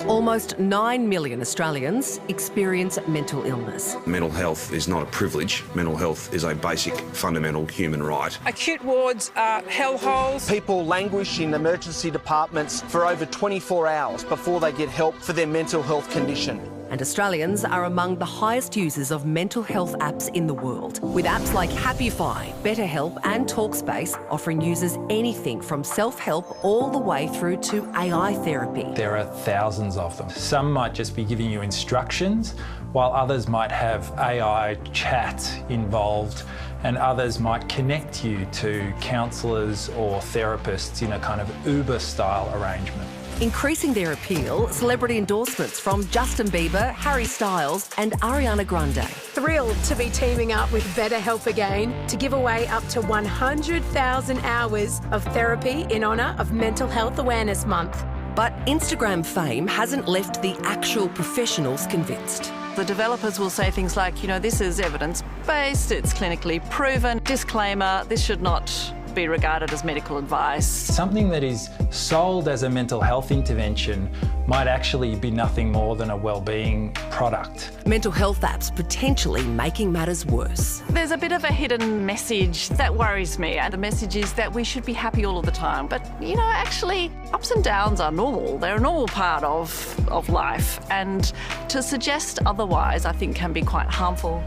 Almost 9 million Australians experience mental illness. Mental health is not a privilege. Mental health is a basic, fundamental human right. Acute wards are hellholes. People languish in emergency departments for over 24 hours before they get help for their mental health condition. And Australians are among the highest users of mental health apps in the world, with apps like Happify, BetterHelp and Talkspace offering users anything from self-help all the way through to AI therapy. There are thousands of them. Some might just be giving you instructions, while others might have AI chat involved, and others might connect you to counsellors or therapists in a kind of Uber-style arrangement. Increasing their appeal, celebrity endorsements from Justin Bieber, Harry Styles and Ariana Grande. Thrilled to be teaming up with BetterHelp again to give away up to 100,000 hours of therapy in honour of Mental Health Awareness Month. But Instagram fame hasn't left the actual professionals convinced. The developers will say things like, this is evidence-based, it's clinically proven, disclaimer, this should not be regarded as medical advice. Something that is sold as a mental health intervention might actually be nothing more than a wellbeing product. Mental health apps potentially making matters worse. There's a bit of a hidden message that worries me, and the message is that we should be happy all of the time. But, actually, ups and downs are normal. They're a normal part of life, and to suggest otherwise, I think, can be quite harmful.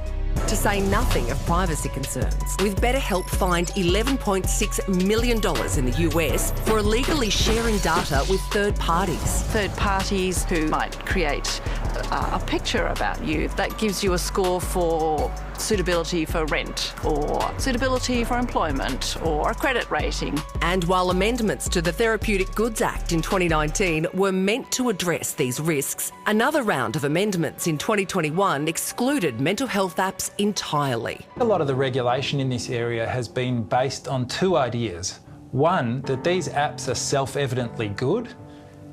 To say nothing of privacy concerns, with BetterHelp fined $11.6 million in the US for illegally sharing data with third parties. Third parties who might create a picture about you that gives you a score for suitability for rent or suitability for employment or a credit rating. And while amendments to the Therapeutic Goods Act in 2019 were meant to address these risks, another round of amendments in 2021 excluded mental health apps entirely. A lot of the regulation in this area has been based on two ideas. One, that these apps are self-evidently good,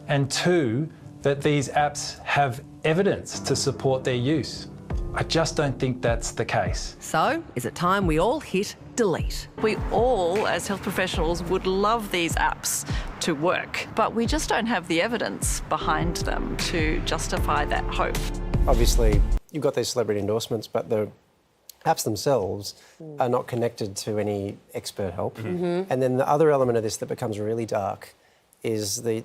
and two, that these apps have evidence to support their use. I just don't think that's the case. So, is it time we all hit delete? We all, as health professionals, would love these apps to work, but we just don't have the evidence behind them to justify that hope. Obviously, you've got these celebrity endorsements, but the apps themselves are not connected to any expert help. And then the other element of this that becomes really dark is the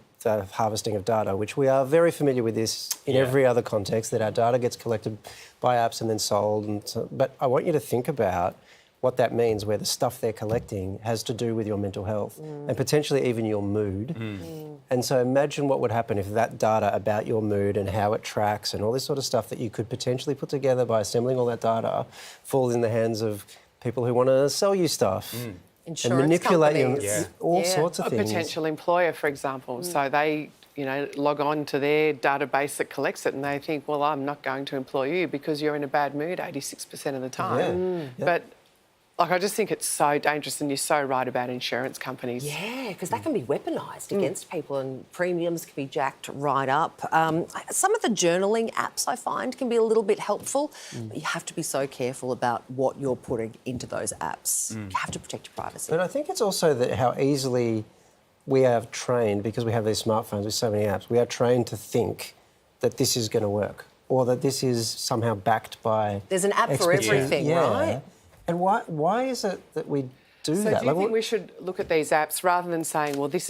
harvesting of data, which we are very familiar with this in every other context, that our data gets collected by apps and then sold. But I want you to think about what that means, where the stuff they're collecting has to do with your mental health and potentially even your mood. And so imagine what would happen if that data about your mood and how it tracks and all this sort of stuff that you could potentially put together by assembling all that data falls in the hands of people who want to sell you stuff. Insurance and manipulate companies. all sorts of a things. A potential employer, for example. So they, log on to their database that collects it and they think, well, I'm not going to employ you because you're in a bad mood 86% of the time. But I just think it's so dangerous, and you're so right about insurance companies. Yeah, because that can be weaponised against people and premiums can be jacked right up. Some of the journaling apps I find can be a little bit helpful, but you have to be so careful about what you're putting into those apps. You have to protect your privacy. But I think it's also that how easily we have trained, because we have these smartphones with so many apps, we are trained to think that this is going to work or that this is somehow backed by There's an app for everything, right? And why is it that we do that? So do you think we should look at these apps rather than saying, well, they're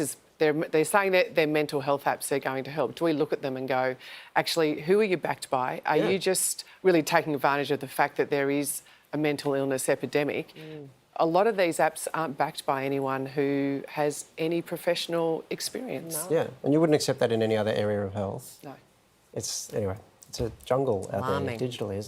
saying that they're mental health apps, they're going to help. Do we look at them and go, actually, who are you backed by? Are you just really taking advantage of the fact that there is a mental illness epidemic? A lot of these apps aren't backed by anyone who has any professional experience. Yeah, and you wouldn't accept that in any other area of health. No. It's a jungle out there digitally, isn't it?